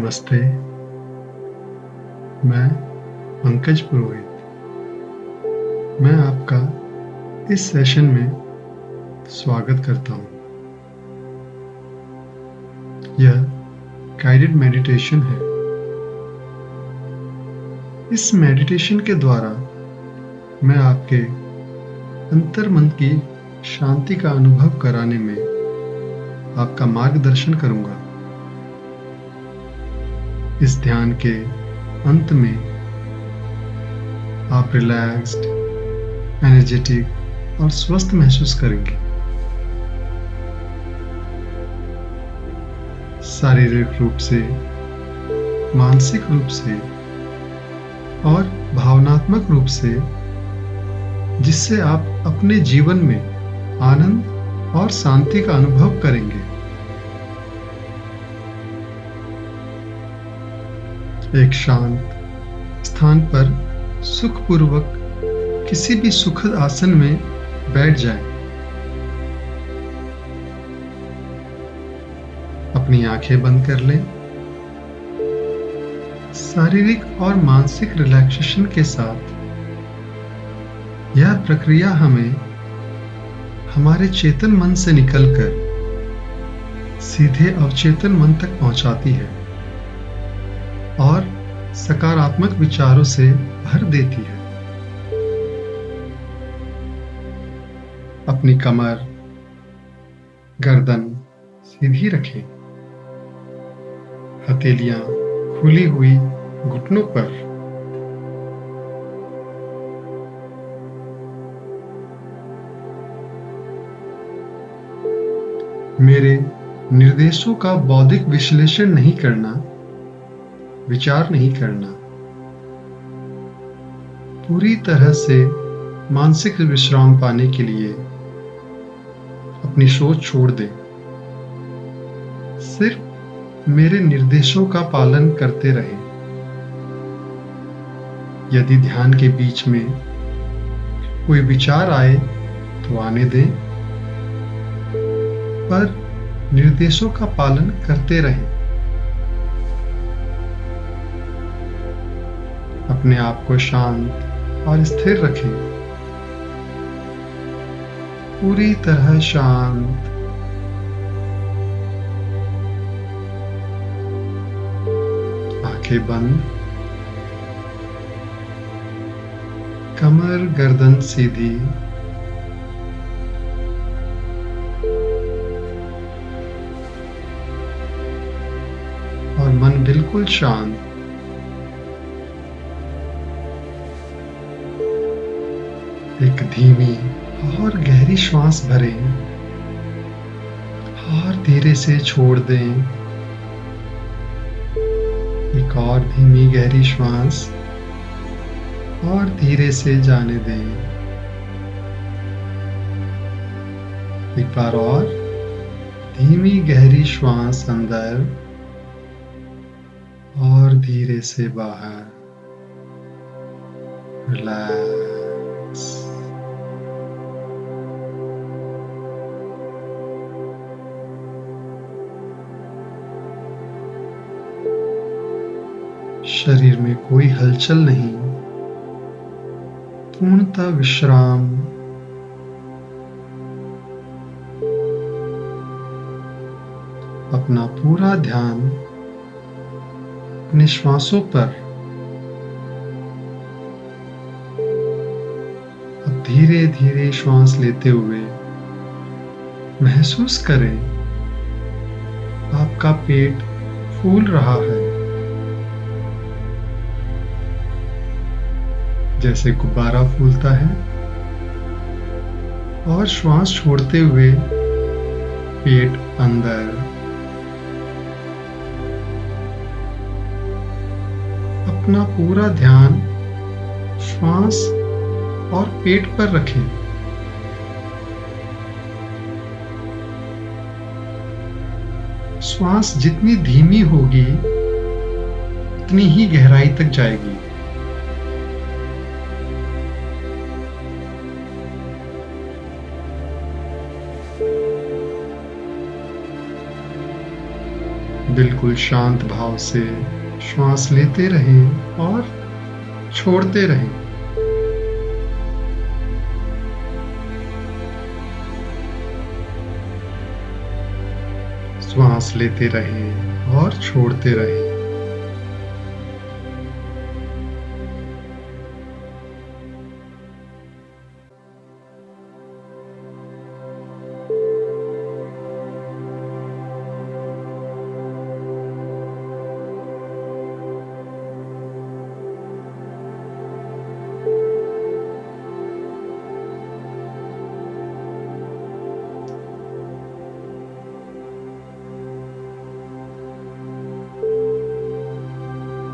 नमस्ते, मैं पंकज पुरोहित। मैं आपका इस सेशन में स्वागत करता हूँ। यह गाइडेड मेडिटेशन है। इस मेडिटेशन के द्वारा मैं आपके अंतर्मन की शांति का अनुभव कराने में आपका मार्गदर्शन करूँगा। इस ध्यान के अंत में आप रिलैक्स्ड, एनर्जेटिक और स्वस्थ महसूस करेंगे। शारीरिक रूप से, मानसिक रूप से और भावनात्मक रूप से, जिससे आप अपने जीवन में आनंद और शांति का अनुभव करेंगे। एक शांत स्थान पर सुखपूर्वक किसी भी सुखद आसन में बैठ जाएं। अपनी आंखें बंद कर लें। शारीरिक और मानसिक रिलैक्सेशन के साथ यह प्रक्रिया हमें हमारे चेतन मन से निकलकर सीधे अवचेतन मन तक पहुंचाती है और सकारात्मक विचारों से भर देती है। अपनी कमर, गर्दन सीधी रखें। हथेलियां खुली हुई घुटनों पर। मेरे निर्देशों का बौद्धिक विश्लेषण नहीं करना, विचार नहीं करना। पूरी तरह से मानसिक विश्राम पाने के लिए अपनी सोच छोड़ दें। सिर्फ मेरे निर्देशों का पालन करते रहें। यदि ध्यान के बीच में कोई विचार आए तो आने दें, पर निर्देशों का पालन करते रहें। अपने आप को शांत और स्थिर रखें। पूरी तरह शांत। आंखें बंद। कमर गर्दन सीधी। और मन बिल्कुल शांत। एक धीमी और गहरी श्वास भरें और धीरे से छोड़ दें। एक और धीमी गहरी श्वास और धीरे से जाने दें। एक बार और धीमी गहरी श्वास अंदर और धीरे से बाहर। रिलैक्स। शरीर में कोई हलचल नहीं, पूर्णतः विश्राम। अपना पूरा ध्यान अपने श्वासों पर। अब धीरे धीरे श्वास लेते हुए महसूस करें आपका पेट फूल रहा है, जैसे गुब्बारा फूलता है। और श्वास छोड़ते हुए पेट अंदर। अपना पूरा ध्यान श्वास और पेट पर रखें। श्वास जितनी धीमी होगी उतनी ही गहराई तक जाएगी। बिल्कुल शांत भाव से श्वास लेते रहें और छोड़ते रहें। श्वास लेते रहें और छोड़ते रहें।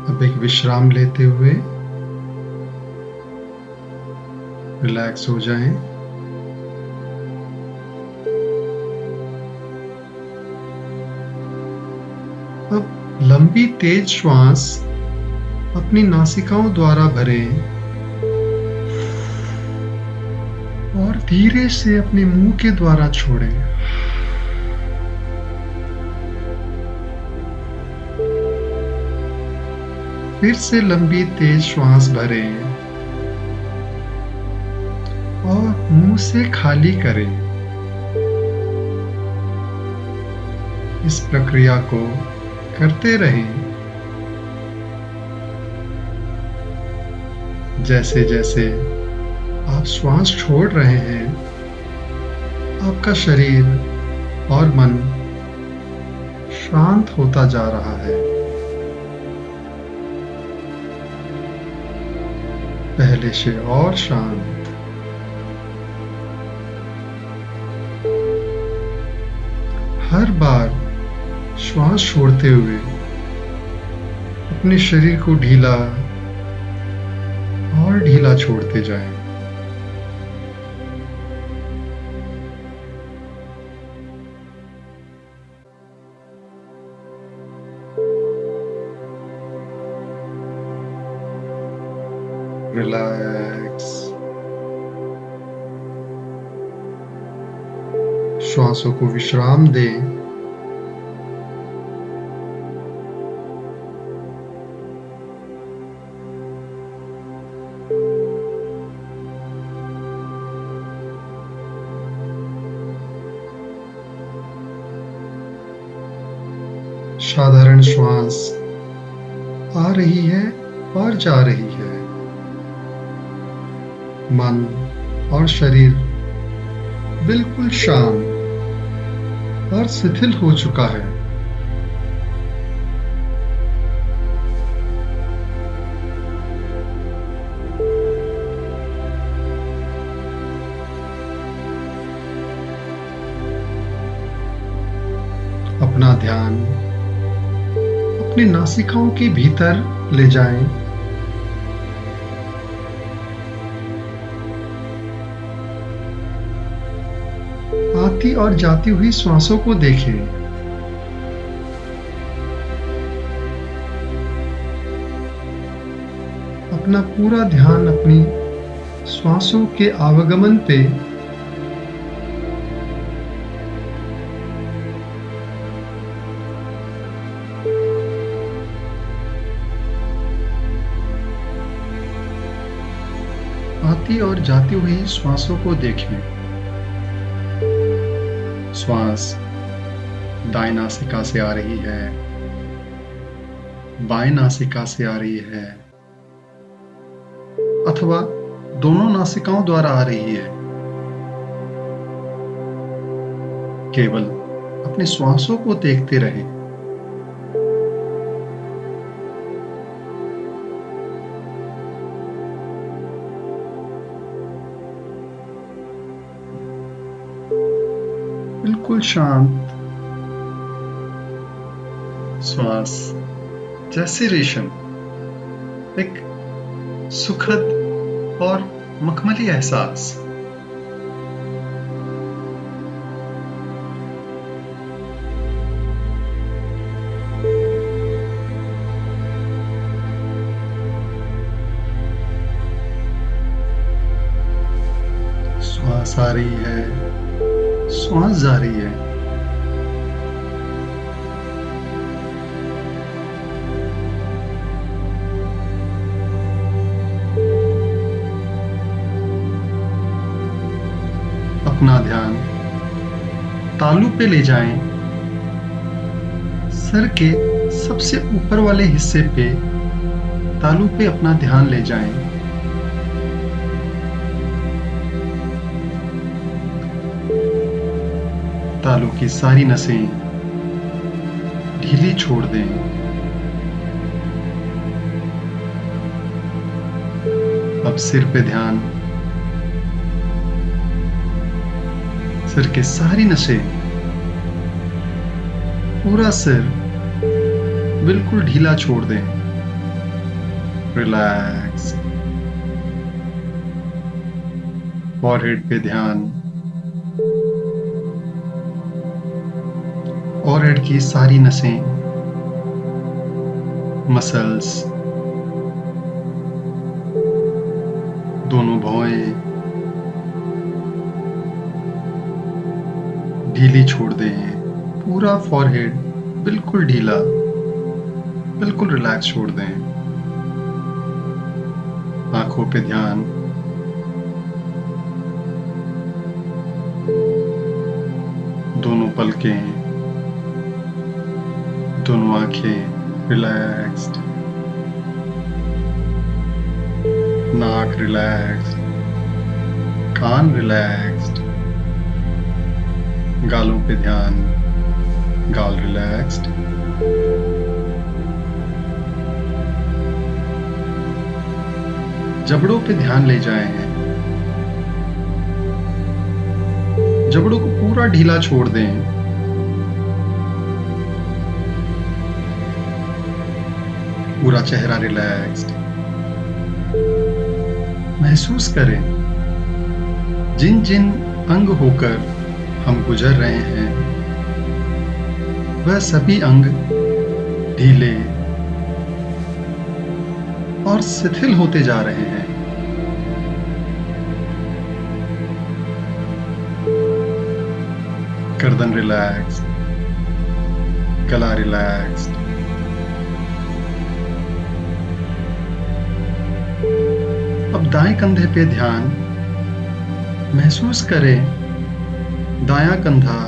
अब एक विश्राम लेते हुए रिलैक्स हो जाएं। अब लंबी तेज श्वास अपनी नासिकाओं द्वारा भरें और धीरे से अपने मुंह के द्वारा छोड़ें। फिर से लंबी तेज श्वास भरें और मुंह से खाली करें। इस प्रक्रिया को करते रहें। जैसे जैसे आप श्वास छोड़ रहे हैं, आपका शरीर और मन शांत होता जा रहा है। पहले से और शांत। हर बार श्वास छोड़ते हुए अपने शरीर को ढीला और ढीला छोड़ते जाएं। रिलैक्स। श्वासों को विश्राम दें। साधारण श्वास आ रही है और जा रही है। मन और शरीर बिल्कुल शांत और शिथिल हो चुका है। अपना ध्यान अपनी नासिकाओं के भीतर ले जाएं। आती और जाती हुई श्वासों को देखें। अपना पूरा ध्यान अपनी श्वासों के आवागमन पे आती और जाती हुई श्वासों को देखें। श्वास दाएं नासिका से आ रही है, बाएं नासिका से आ रही है, अथवा दोनों नासिकाओं द्वारा आ रही है। केवल अपने श्वासों को देखते रहें। बिल्कुल शांत श्वास, जैसे रेशम, एक सुखद और मखमली एहसास। श्वास आ रही है, श्वास जा रही है। अपना ध्यान तालू पे ले जाएं। सर के सबसे ऊपर वाले हिस्से पे तालू पे अपना ध्यान ले जाएं। तालू की सारी नसें ढीली छोड़ दें। अब सिर पे ध्यान। सिर के सारी नसें, पूरा सिर बिल्कुल ढीला छोड़ दें। रिलैक्स। फॉरहेड पे ध्यान। फॉरहेड की सारी नसें, मसल्स, दोनों भौएं ढीली छोड़ दें। पूरा फॉरहेड बिल्कुल ढीला, बिल्कुल रिलैक्स छोड़ दें। आंखों पे ध्यान। दोनों पलकें, दोनों आंखें रिलैक्स्ड। नाक रिलैक्स्ड, कान रिलैक्स्ड। गालों पे ध्यान। गाल रिलैक्स्ड। जबड़ों पे ध्यान ले जाएं। जबड़ों को पूरा ढीला छोड़ दें। पूरा चेहरा रिलैक्स्ड। महसूस करें जिन जिन अंग होकर हम गुजर रहे हैं, वह सभी अंग ढीले और शिथिल होते जा रहे हैं। गर्दन रिलैक्स्ड, गला रिलैक्स्ड। अब दाएं कंधे पे ध्यान। महसूस करें दायां कंधा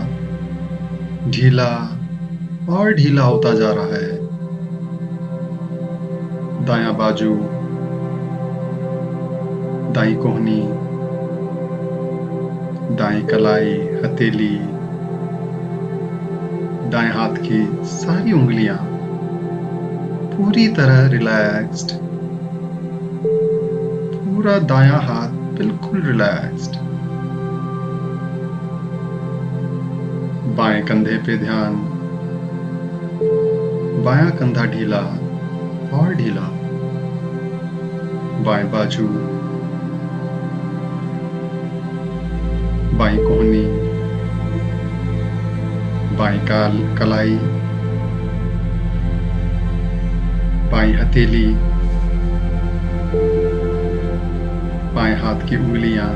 ढीला और ढीला होता जा रहा है। दायां बाजू, दाईं कोहनी, दाईं कलाई, हथेली, दाएं हाथ की सारी उंगलियां पूरी तरह रिलैक्स्ड। पूरा दायां हाथ बिल्कुल रिलैक्स्ड। बाएं कंधे पे ध्यान। बायां कंधा ढीला और ढीला। बाएं बाजू, बाईं कोहनी, बाईं कलाई, बाईं हथेली, बाएं हाथ की उंगलियां,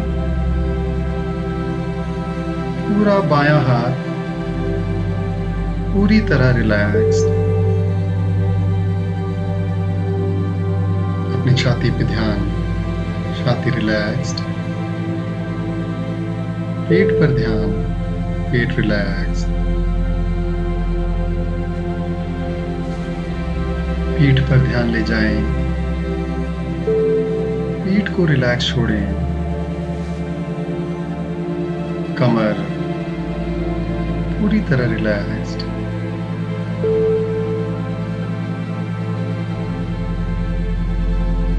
पूरा बायां हाथ पूरी तरह रिलैक्स्ड। अपनी छाती पे ध्यान। छाती रिलैक्स्ड। पेट पर ध्यान। पेट रिलैक्स्ड। पीठ पर ध्यान ले जाएं। पीठ को रिलैक्स छोड़ें। कमर पूरी तरह रिलैक्स्ड।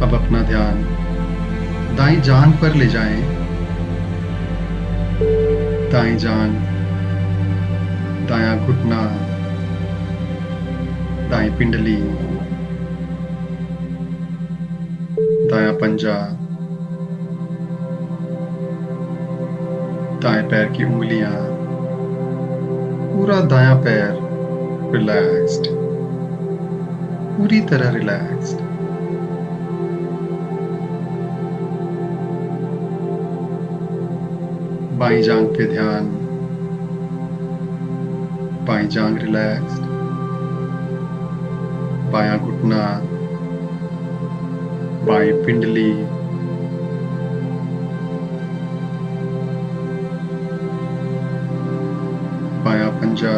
अब अपना ध्यान दाईं जांघ पर ले जाएं। दाईं जांघ, दायां घुटना, दाईं पिंडली, दायां पंजा, दाएं पैर की उंगलियां, पूरा दायां पैर रिलैक्स्ड, पूरी तरह रिलैक्स्ड। बाईं जांघ पे ध्यान। बाईं जांघ रिलैक्स्ड। बायां घुटना, बाईं पिंडली, पंजा,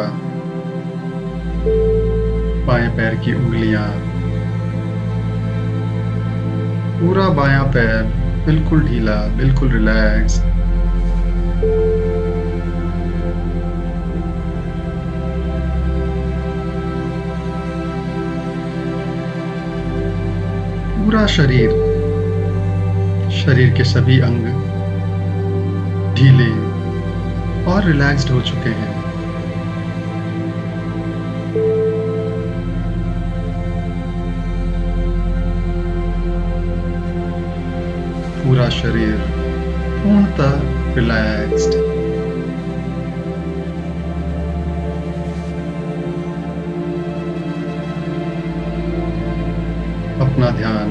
बाएं पैर की उंगलियां, पूरा बायां पैर बिल्कुल ढीला, बिल्कुल रिलैक्स। पूरा शरीर के सभी अंग ढीले और रिलैक्स्ड हो चुके हैं। पूरा शरीर पूर्णतः रिलैक्स्ड। अपना ध्यान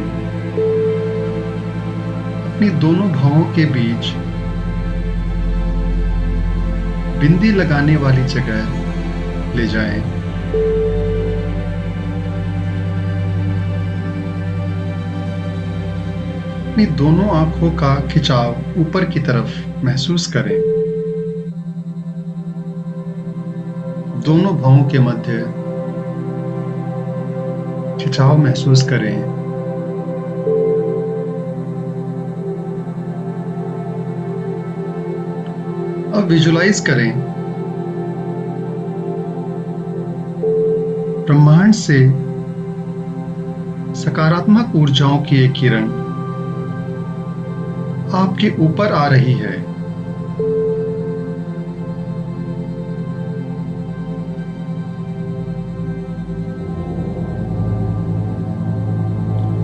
अपनी दोनों भौहों के बीच बिंदी लगाने वाली जगह ले जाएं। अपनी दोनों आंखों का खिंचाव ऊपर की तरफ महसूस करें। दोनों भौहों के मध्य खिंचाव महसूस करें। अब विजुलाइज करें ब्रह्मांड से सकारात्मक ऊर्जाओं की एक किरण आपके ऊपर आ रही है।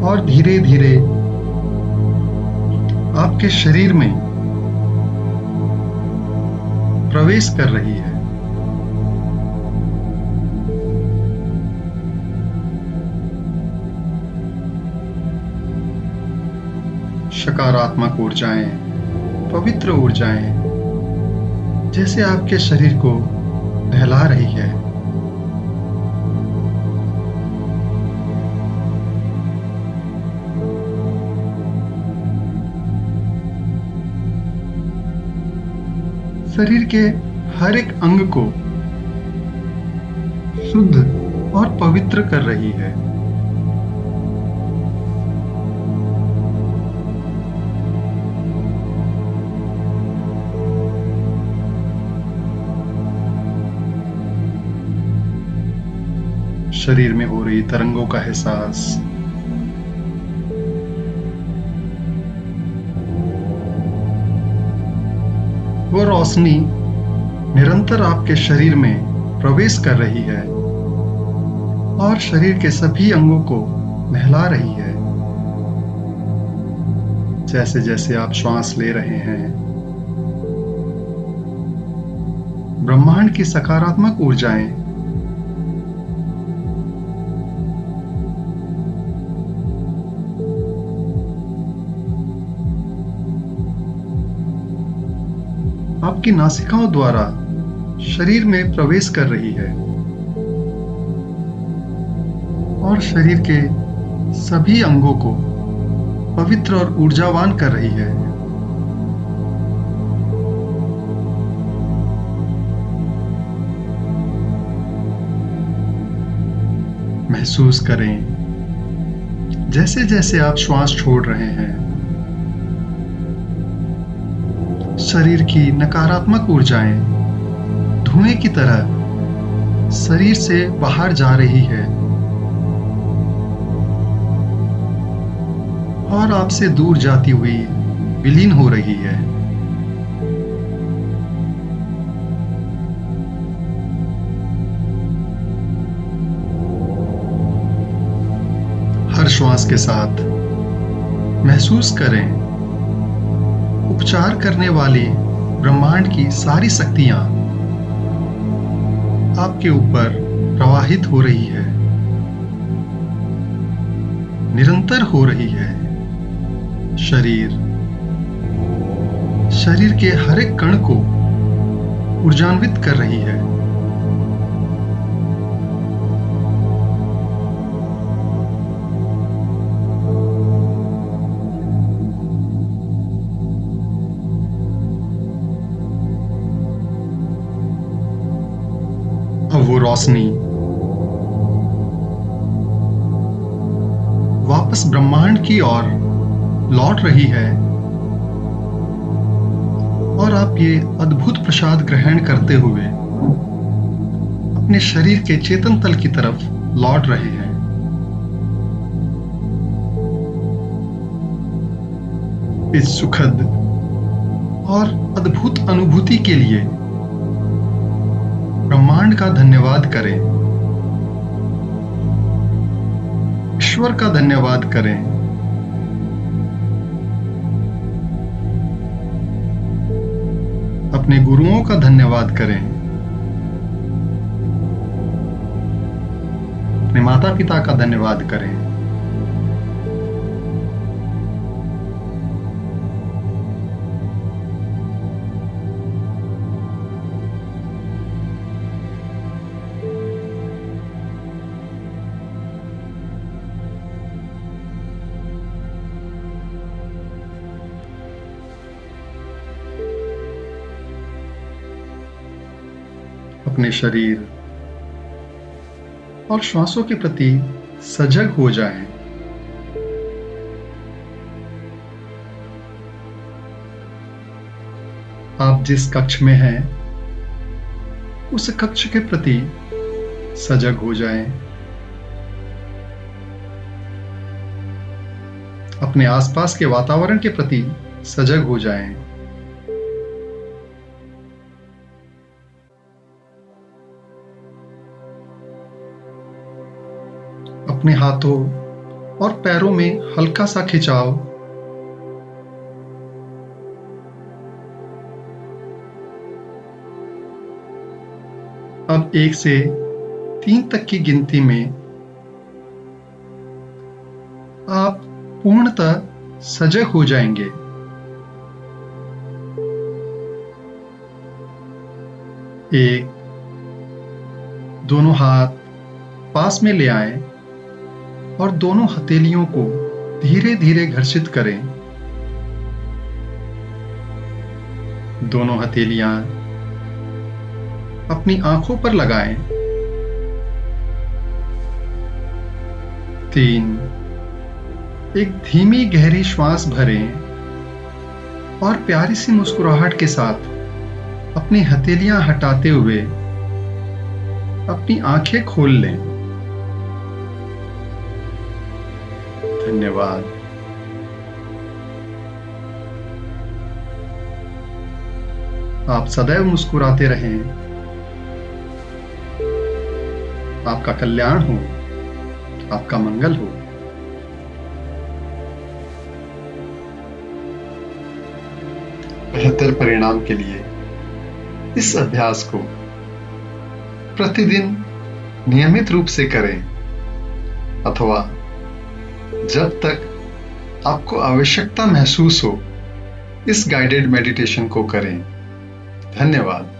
और धीरे धीरे आपके शरीर में प्रवेश कर रही है। सकारात्मक ऊर्जाएं, पवित्र ऊर्जाएं जैसे आपके शरीर को नहला रही है। शरीर के हर एक अंग को शुद्ध और पवित्र कर रही है। शरीर में हो रही तरंगों का एहसास, वो रोशनी निरंतर आपके शरीर में प्रवेश कर रही है और शरीर के सभी अंगों को नहला रही है। जैसे जैसे आप श्वास ले रहे हैं, ब्रह्मांड की सकारात्मक ऊर्जाएं आपकी नासिकाओं द्वारा शरीर में प्रवेश कर रही है और शरीर के सभी अंगों को पवित्र और ऊर्जावान कर रही है। महसूस करें जैसे जैसे आप श्वास छोड़ रहे हैं, शरीर की नकारात्मक ऊर्जाएं धुएं की तरह शरीर से बाहर जा रही है और आपसे दूर जाती हुई विलीन हो रही है। हर श्वास के साथ महसूस करें उपचार करने वाली ब्रह्मांड की सारी शक्तियां आपके ऊपर प्रवाहित हो रही है, निरंतर हो रही है। शरीर के हर एक कण को ऊर्जान्वित कर रही है। रोशनी वापस ब्रह्मांड की ओर लौट रही है और आप ये अद्भुत प्रसाद ग्रहण करते हुए अपने शरीर के चेतन तल की तरफ लौट रहे हैं। इस सुखद और अद्भुत अनुभूति के लिए ब्रह्मांड का धन्यवाद करें, ईश्वर का धन्यवाद करें, अपने गुरुओं का धन्यवाद करें, अपने माता पिता का धन्यवाद करें। अपने शरीर और श्वासों के प्रति सजग हो जाएं। आप जिस कक्ष में हैं, उस कक्ष के प्रति सजग हो जाएं। अपने आसपास के वातावरण के प्रति सजग हो जाएं। अपने हाथों और पैरों में हल्का सा खिंचाव, अब 1 से 3 तक की गिनती में आप पूर्णतः सजग हो जाएंगे। एक, दोनों हाथ पास में ले आएं और दोनों हथेलियों को धीरे धीरे घर्षित करें। दोनों हथेलियां अपनी आंखों पर लगाएं। 3, एक धीमी गहरी श्वास भरें और प्यारी सी मुस्कुराहट के साथ अपनी हथेलियां हटाते हुए अपनी आंखें खोल लें। धन्यवाद। आप सदैव मुस्कुराते रहें। आपका कल्याण हो, आपका मंगल हो। बेहतर परिणाम के लिए इस अभ्यास को प्रतिदिन नियमित रूप से करें अथवा जब तक आपको आवश्यकता महसूस हो इस गाइडेड मेडिटेशन को करें। धन्यवाद।